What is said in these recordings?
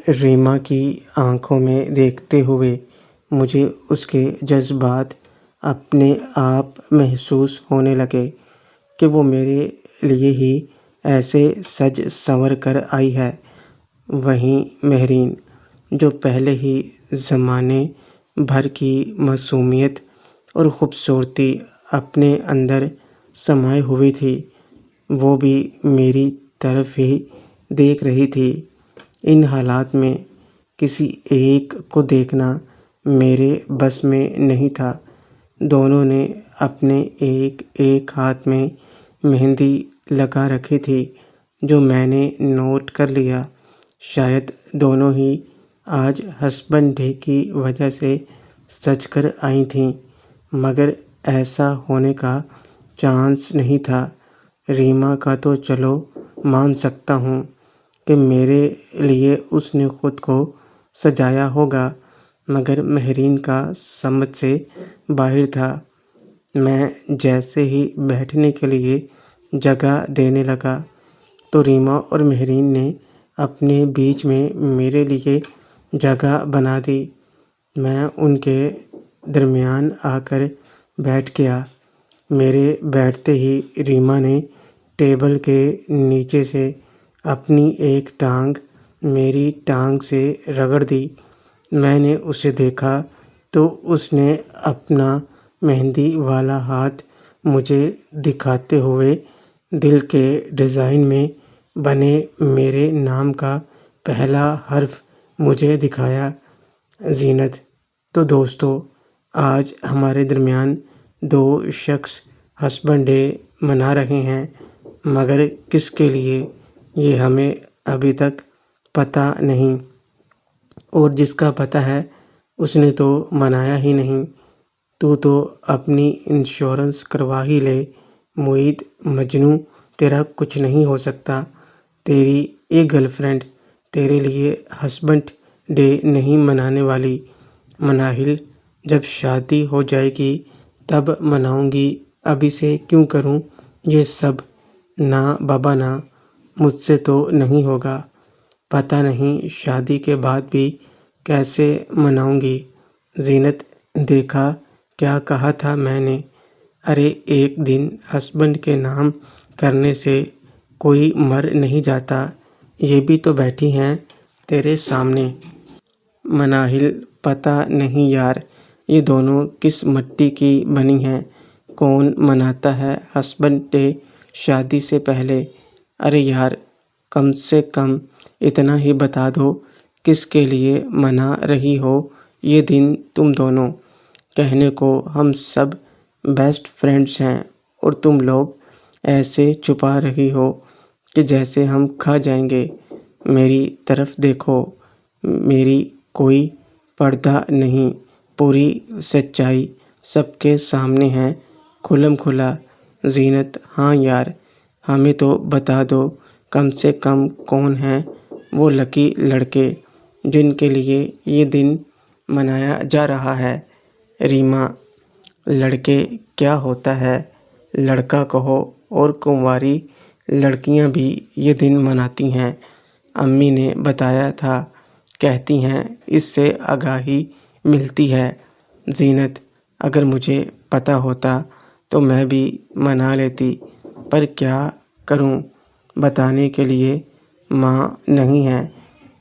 ریما کی آنکھوں میں دیکھتے ہوئے مجھے اس کے جذبات اپنے آپ محسوس ہونے لگے کہ وہ میرے لیے ہی ایسے سج سنور کر آئی ہے۔ وہیں مہرین، جو پہلے ہی زمانے بھر کی معصومیت اور خوبصورتی اپنے اندر سمائے ہوئی تھی، وہ بھی میری طرف ہی دیکھ رہی تھی۔ ان حالات میں کسی ایک کو دیکھنا میرے بس میں نہیں تھا۔ دونوں نے اپنے ایک ایک ہاتھ میں مہندی لگا رکھی تھی، جو میں نے نوٹ کر لیا۔ شاید دونوں ہی آج ہسبینڈ ڈے کی وجہ سے سج کر آئی تھیں، مگر ایسا ہونے کا چانس نہیں تھا۔ ریما کا تو چلو مان سکتا ہوں کہ میرے لیے اس نے خود کو سجایا ہوگا، مگر مہرین کا سمجھ سے باہر تھا۔ میں جیسے ہی بیٹھنے کے لیے جگہ دینے لگا تو ریما اور مہرین نے اپنے بیچ میں میرے لیے جگہ بنا دی۔ میں ان کے درمیان آ کر بیٹھ گیا۔ میرے بیٹھتے ہی ریما نے ٹیبل کے نیچے سے اپنی ایک ٹانگ میری ٹانگ سے رگڑ دی۔ میں نے اسے دیکھا تو اس نے اپنا مہندی والا ہاتھ مجھے دکھاتے ہوئے دل کے ڈیزائن میں بنے میرے نام کا پہلا حرف مجھے دکھایا، زینت۔ تو دوستو، آج ہمارے درمیان دو شخص ہسبینڈ ڈے منا رہے ہیں، مگر کس کے لیے یہ ہمیں ابھی تک پتہ نہیں، اور جس کا پتہ ہے اس نے تو منایا ہی نہیں۔ تو اپنی انشورنس کروا ہی لے معید مجنوں، تیرا کچھ نہیں ہو سکتا۔ تیری ایک گرل فرینڈ تیرے لیے ہسبینڈ ڈے نہیں منانے والی۔ مناہل، جب شادی ہو جائے گی تب مناؤں گی، ابھی سے کیوں کروں یہ سب؟ نہ بابا نہ، مجھ سے تو نہیں ہوگا۔ پتہ نہیں شادی کے بعد بھی کیسے مناؤں گی۔ زینت، دیکھا کیا کہا تھا میں نے؟ ارے ایک دن ہسبینڈ کے نام کرنے سے کوئی مر نہیں جاتا۔ یہ بھی تو بیٹھی ہیں تیرے سامنے۔ مناہل، پتہ نہیں یار، یہ دونوں کس مٹی کی بنی ہیں؟ کون مناتا ہے ہسبینڈ ڈے شادی سے پہلے؟ ارے یار، کم سے کم اتنا ہی بتا دو کس کے لیے منا رہی ہو یہ دن تم دونوں۔ کہنے کو ہم سب بیسٹ فرینڈس ہیں، اور تم لوگ ایسے چھپا رہی ہو کہ جیسے ہم کھا جائیں گے۔ میری طرف دیکھو، میری کوئی پردہ نہیں، پوری سچائی سب کے سامنے ہے، کھلم کھلا۔ زینت، ہاں یار، ہمیں تو بتا دو کم سے کم کون ہیں وہ لکی لڑکے جن کے لیے یہ دن منایا جا رہا ہے۔ ریما، لڑکے کیا ہوتا ہے؟ لڑکا کہو، اور کنواری لڑکیاں بھی یہ دن مناتی ہیں، امی نے بتایا تھا، کہتی ہیں اس سے آگاہی ملتی ہے۔ زینت، اگر مجھے پتہ ہوتا تو میں بھی منا لیتی، پر کیا کروں، بتانے کے لیے ماں نہیں ہے۔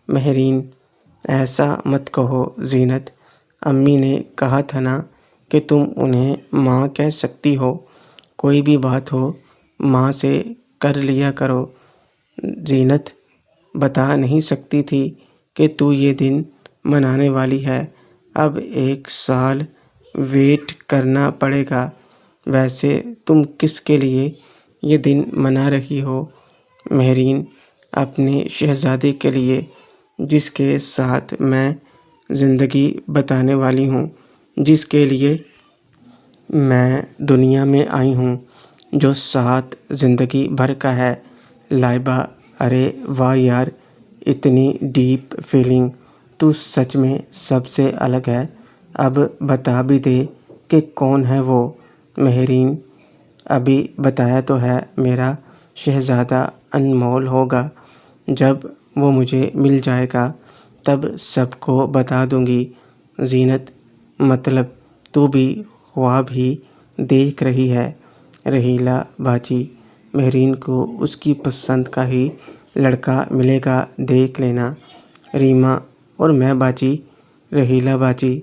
مہرین، ایسا مت کہو زینت، امی نے کہا تھا نا کہ تم انہیں ماں کہہ سکتی ہو، کوئی بھی بات ہو ماں سے کر لیا کرو۔ زینت، بتا نہیں سکتی تھی کہ تو یہ دن منانے والی ہے؟ اب 1 سال ویٹ کرنا پڑے گا۔ ویسے تم کس کے لیے یہ دن منا رہی ہو؟ مہرین، اپنے شہزادے کے لیے، جس کے ساتھ میں زندگی بتانے والی ہوں، جس کے لیے میں دنیا میں آئی ہوں، جو ساتھ زندگی بھر کا ہے۔ لائبہ، ارے واہ یار، اتنی ڈیپ فیلنگ، تو سچ میں سب سے الگ ہے۔ اب بتا بھی دے کہ کون ہے وہ۔ مہرین، ابھی بتایا تو ہے، میرا شہزادہ انمول ہوگا۔ جب وہ مجھے مل جائے گا تب سب کو بتا دوں گی۔ زینت: مطلب تو بھی خواب ہی دیکھ رہی ہے؟ رحیلہ: باجی، مہرین کو اس کی پسند کا ہی لڑکا ملے گا، دیکھ لینا۔ ریما اور میں باجی: رحیلہ: باجی،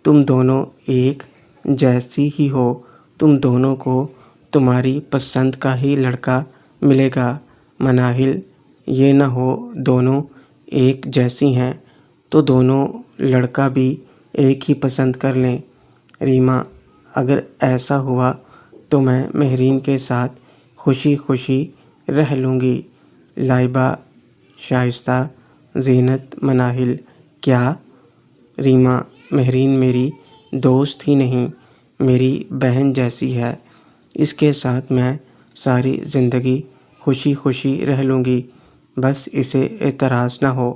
تم دونوں ایک جیسی ہی ہو، تم دونوں کو تمہاری پسند کا ہی لڑکا ملے گا۔ مناہل: یہ نہ ہو دونوں ایک جیسی ہیں تو دونوں لڑکا بھی ایک ہی پسند کر لیں۔ ریما: اگر ایسا ہوا تو میں مہرین کے ساتھ خوشی خوشی رہ لوں گی۔ لائبہ: شائستہ، زینت، مناہل: کیا؟ ریما: مہرین میری دوست ہی نہیں، میری بہن جیسی ہے، اس کے ساتھ میں ساری زندگی خوشی خوشی رہ لوں گی، بس اسے اعتراض نہ ہو۔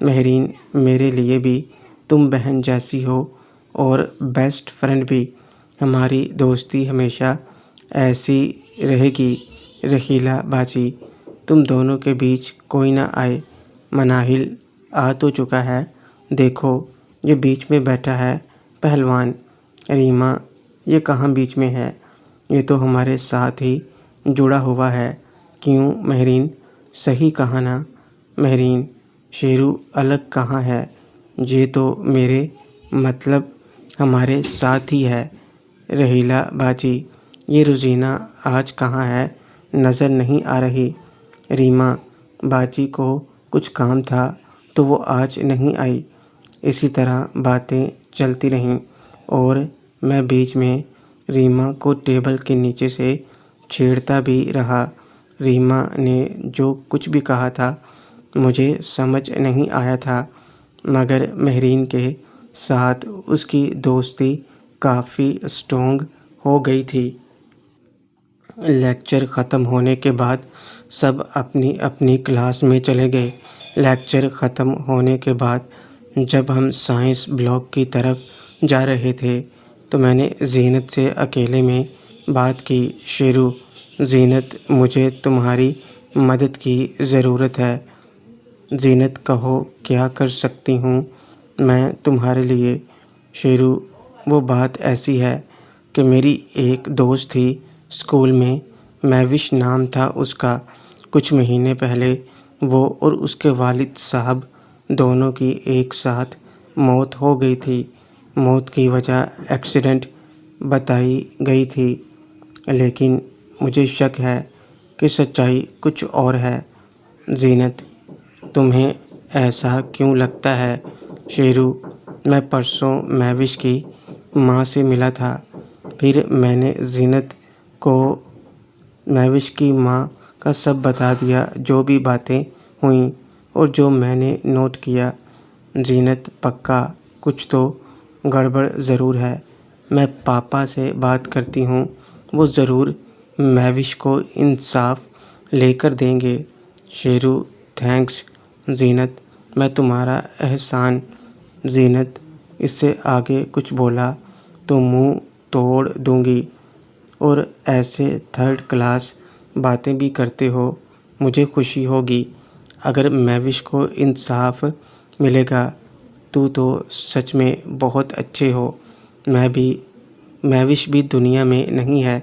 مہرین: میرے لیے بھی تم بہن جیسی ہو اور بیسٹ فرینڈ بھی، ہماری دوستی ہمیشہ ایسی رہے گی۔ رحیلہ: باجی، تم دونوں کے بیچ کوئی نہ آئے۔ مناہل: آ تو چکا ہے، دیکھو یہ بیچ میں بیٹھا ہے، پہلوان۔ ریما: یہ کہاں بیچ میں ہے، یہ تو ہمارے ساتھ ہی جڑا ہوا ہے۔ کیوں مہرین، صحیح کہا نا؟ مہرین: شیرو الگ کہاں ہے، یہ تو میرے مطلب ہمارے ساتھ ہی ہے۔ رحیلہ: باجی، یہ روزینہ آج کہاں ہے، نظر نہیں آ رہی۔ ریما: باجی کو کچھ کام تھا تو وہ آج نہیں آئی۔ اسی طرح باتیں چلتی رہیں اور میں بیچ میں ریما کو ٹیبل کے نیچے سے چھیڑتا بھی رہا۔ ریما نے جو کچھ بھی کہا تھا مجھے سمجھ نہیں آیا تھا، مگر مہرین کے ساتھ اس کی دوستی کافی اسٹرانگ ہو گئی تھی۔ لیکچر ختم ہونے کے بعد سب اپنی اپنی کلاس میں چلے گئے۔ لیکچر ختم ہونے کے بعد جب ہم سائنس بلاک کی طرف جا رہے تھے تو میں نے زینت سے اکیلے میں بات کی۔ شیرو: زینت، مجھے تمہاری مدد کی ضرورت ہے۔ زینت: کہو کیا کر سکتی ہوں میں تمہارے لیے؟ شیرو: وہ بات ایسی ہے کہ میری ایک دوست تھی اسکول میں، مہوش نام تھا اس کا۔ کچھ مہینے پہلے وہ اور اس کے والد صاحب دونوں کی ایک ساتھ موت ہو گئی تھی۔ موت کی وجہ ایکسیڈنٹ بتائی گئی تھی، لیکن مجھے شک ہے کہ سچائی کچھ اور ہے۔ زینت: تمہیں ایسا کیوں لگتا ہے؟ شیرو: میں پرسوں مہوش کی ماں سے ملا تھا، پھر میں نے زینت کو مہوش کی ماں کا سب بتا دیا، جو بھی باتیں ہوئیں اور جو میں نے نوٹ کیا۔ زینت: پکا کچھ تو گڑبڑ ضرور ہے، میں پاپا سے بات کرتی ہوں، وہ ضرور مہوش کو انصاف لے کر دیں گے۔ شیرو: تھینکس زینت، میں تمہارا احسان۔ زینت: اس سے آگے کچھ بولا تو منہ توڑ دوں گی، اور ایسے تھرڈ کلاس باتیں بھی کرتے ہو، مجھے خوشی ہوگی اگر مہوش کو انصاف ملے گا۔ تو سچ میں بہت اچھے ہو، مہوش بھی دنیا میں نہیں ہے،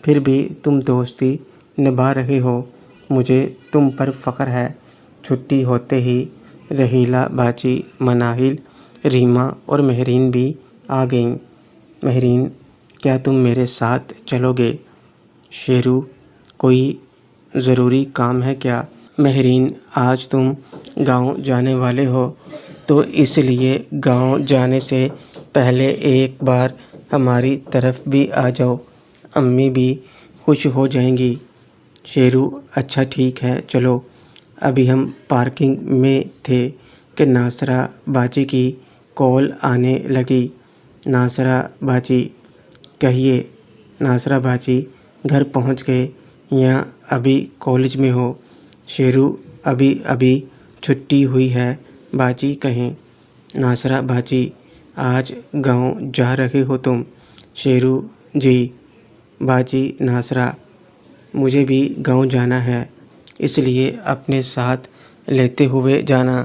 پھر بھی تم دوستی نبھا رہے ہو، مجھے تم پر فخر ہے۔ چھٹی ہوتے ہی رحیلہ باجی، مناہل، ریما اور مہرین بھی آ گئیں۔ مہرین: کیا تم میرے ساتھ چلو گے؟ شیرو: کوئی ضروری کام ہے کیا؟ مہرین: آج تم گاؤں جانے والے ہو تو اس لیے گاؤں جانے سے پہلے ایک بار ہماری طرف بھی آ جاؤ، امی بھی خوش ہو جائیں گی۔ شیرو: اچھا ٹھیک ہے، چلو۔ ابھی ہم پارکنگ میں تھے کہ ناصرہ باجی کی کال آنے لگی۔ ناصرہ باجی: کہیے ناصرہ باجی، گھر پہنچ گئے یا ابھی کالج میں ہو؟ شیرو: ابھی چھٹی ہوئی ہے باجی، کہیں۔ ناصرہ باجی: آج گاؤں جا رہے ہو تم؟ شیرو: جی باجی۔ ناصرہ: مجھے بھی گاؤں جانا ہے، اس لیے اپنے ساتھ لیتے ہوئے جانا۔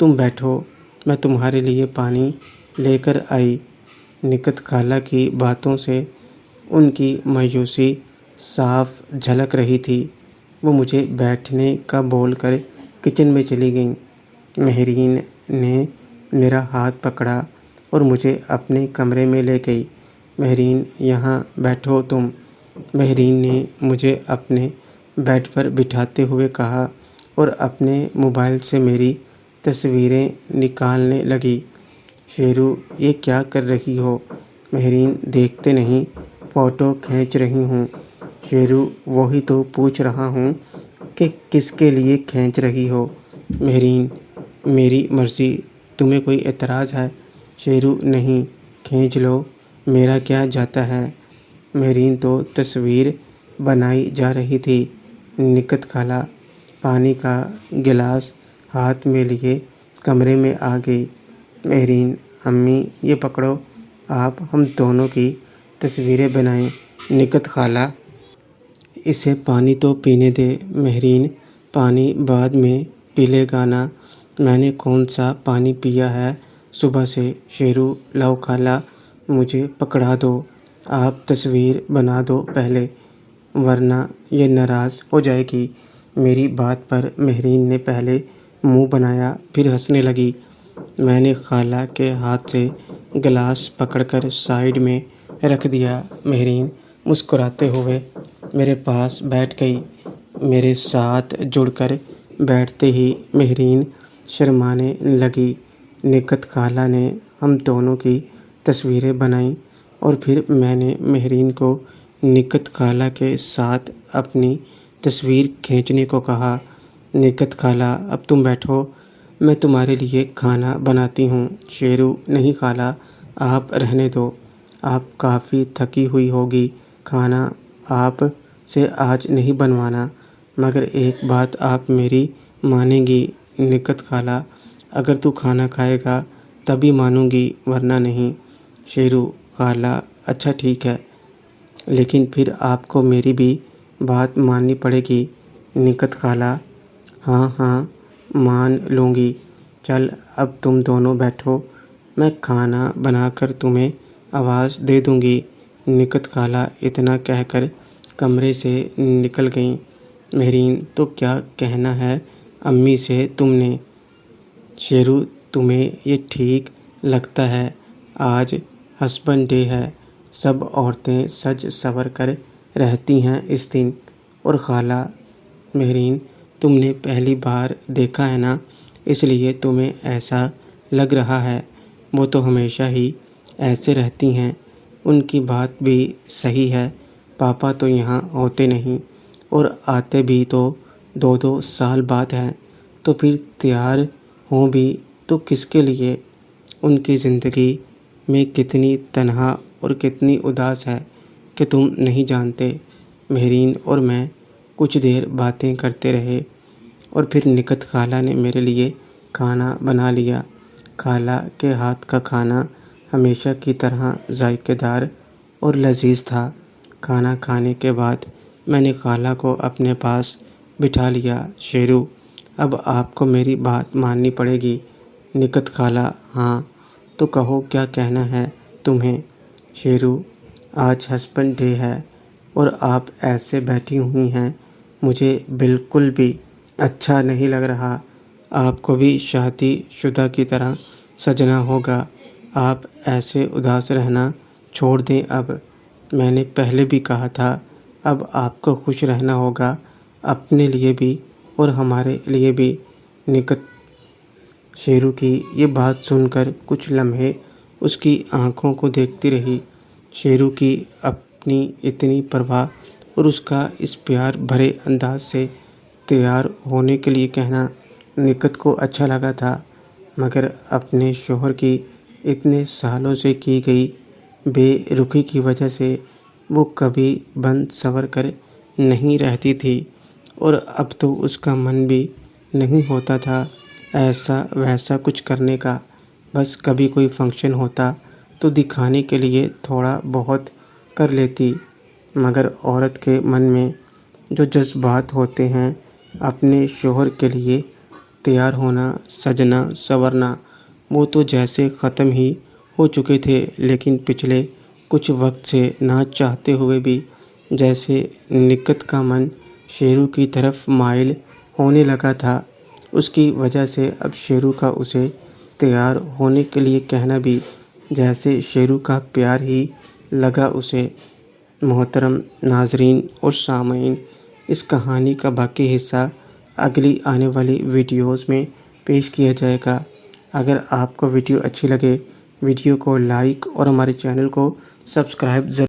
تم بیٹھو، میں تمہارے لیے پانی لے کر آئی۔ نکت خالہ کی باتوں سے ان کی مایوسی صاف جھلک رہی تھی۔ وہ مجھے بیٹھنے کا بول کر کچن میں چلی گئیں۔ مہرین نے میرا ہاتھ پکڑا اور مجھے اپنے کمرے میں لے گئی۔ مہرین، یہاں بیٹھو تم۔ مہرین نے مجھے اپنے بیڈ پر بٹھاتے ہوئے کہا اور اپنے موبائل سے میری تصویریں نکالنے لگی۔ شیرو، یہ کیا کر رہی ہو؟ مہرین، دیکھتے نہیں، فوٹو کھینچ رہی ہوں۔ شیرو، وہی تو پوچھ رہا ہوں کہ کس کے لیے کھینچ رہی ہو؟ مہرین، میری مرضی، تمہیں کوئی اعتراض ہے؟ شیرو، نہیں، کھینچ لو، میرا کیا جاتا ہے۔ مہرین تو تصویر بنائی جا رہی تھی۔ نکت خالہ پانی کا گلاس ہاتھ میں لیے کمرے میں آ گئی۔ مہرین، امی یہ پکڑو، آپ ہم دونوں کی تصویریں بنائیں۔ نکت خالہ، اسے پانی تو پینے دے۔ مہرین، پانی بعد میں پی لے گا نا، میں نے کون سا پانی پیا ہے صبح سے۔ شیرو، لاؤ خالہ، مجھے پکڑا دو، آپ تصویر بنا دو پہلے، ورنہ یہ ناراض ہو جائے گی۔ میری بات پر مہرین نے پہلے منہ بنایا، پھر ہنسنے لگی۔ میں نے خالہ کے ہاتھ سے گلاس پکڑ کر سائیڈ میں رکھ دیا۔ مہرین مسکراتے ہوئے میرے پاس بیٹھ گئی۔ میرے ساتھ جڑ کر بیٹھتے ہی مہرین شرمانے لگی۔ نکت خالہ نے ہم دونوں کی تصویریں بنائیں اور پھر میں نے مہرین کو نکت خالہ کے ساتھ اپنی تصویر کھینچنے کو کہا۔ نکت خالہ، اب تم بیٹھو، میں تمہارے لیے کھانا بناتی ہوں۔ شیرو، نہیں خالہ، آپ رہنے دو، آپ کافی تھکی ہوئی ہوگی، کھانا آپ سے آج نہیں بنوانا۔ مگر ایک بات آپ میری مانیں گی نکت خالہ، اگر تو کھانا کھائے گا تبھی مانوں گی، ورنہ نہیں۔ شیرو، خالہ، اچھا ٹھیک ہے، لیکن پھر آپ کو میری بھی بات ماننی پڑے گی۔ نکت خالہ، ہاں ہاں مان لوں گی، چل اب تم دونوں بیٹھو، میں کھانا بنا کر تمہیں آواز دے دوں گی۔ نکت خالہ اتنا کہہ کر کمرے سے نکل گئیں۔ مہرین، تو کیا کہنا ہے امی سے تم نے؟ شیرو، تمہیں یہ ٹھیک لگتا ہے؟ آج ہسبینڈ ڈے ہے، سب عورتیں سج سنور کر رہتی ہیں اس دن۔ اور خالہ، مہرین، تم نے پہلی بار دیکھا ہے نا، اس لیے تمہیں ایسا لگ رہا ہے، وہ تو ہمیشہ ہی ایسے رہتی ہیں۔ ان کی بات بھی صحیح ہے، پاپا تو یہاں ہوتے نہیں، اور آتے بھی تو 2 سال بعد ہیں، تو پھر تیار ہوں بھی تو کس کے لیے؟ ان کی زندگی میں کتنی تنہا اور کتنی اداس ہے کہ تم نہیں جانتے۔ مہرین اور میں کچھ دیر باتیں کرتے رہے اور پھر نکت خالہ نے میرے لیے کھانا بنا لیا۔ خالہ کے ہاتھ کا کھانا ہمیشہ کی طرح ذائقہ دار اور لذیذ تھا۔ کھانا کھانے کے بعد میں نے خالہ کو اپنے پاس بٹھا لیا۔ شیرو، اب آپ کو میری بات ماننی پڑے گی۔ نکت خالہ، ہاں، تو کہو کیا کہنا ہے تمہیں؟ شیرو، آج ہسبینڈ ڈے ہے اور آپ ایسے بیٹھی ہوئی ہیں، مجھے بالکل بھی اچھا نہیں لگ رہا۔ آپ کو بھی شادی شدہ کی طرح سجنا ہوگا۔ آپ ایسے اداس رہنا چھوڑ دیں اب۔ میں نے پہلے بھی کہا تھا، اب آپ کو خوش رہنا ہوگا، اپنے لیے بھی اور ہمارے لیے بھی۔ نکت شیرو کی یہ بات سن کر کچھ لمحے اس کی آنکھوں کو دیکھتی رہی۔ شیرو کی اپنی اتنی پرواہ اور اس کا اس پیار بھرے انداز سے تیار ہونے کے لیے کہنا نکت کو اچھا لگا تھا، مگر اپنے شوہر کی اتنے سالوں سے کی گئی بے رخی کی وجہ سے وہ کبھی بند سنور کر نہیں رہتی تھی، اور اب تو اس کا من بھی نہیں ہوتا تھا ایسا ویسا کچھ کرنے کا۔ بس کبھی کوئی فنکشن ہوتا تو دکھانے کے لیے تھوڑا بہت کر لیتی، مگر عورت کے من میں جو جذبات ہوتے ہیں اپنے شوہر کے لیے تیار ہونا، سجنا سنورنا وہ تو جیسے ختم ہی ہو چکے تھے، لیکن پچھلے کچھ وقت سے نہ چاہتے ہوئے بھی جیسے نکت کا من شیرو کی طرف مائل ہونے لگا تھا۔ اس کی وجہ سے اب شیرو کا اسے تیار ہونے کے لیے کہنا بھی جیسے شیرو کا پیار ہی لگا اسے۔ محترم ناظرین اور سامعین، اس کہانی کا باقی حصہ اگلی آنے والی ویڈیوز میں پیش کیا جائے گا۔ اگر آپ کو ویڈیو اچھی لگے، ویڈیو کو لائک اور ہمارے چینل کو سبسکرائب ضرور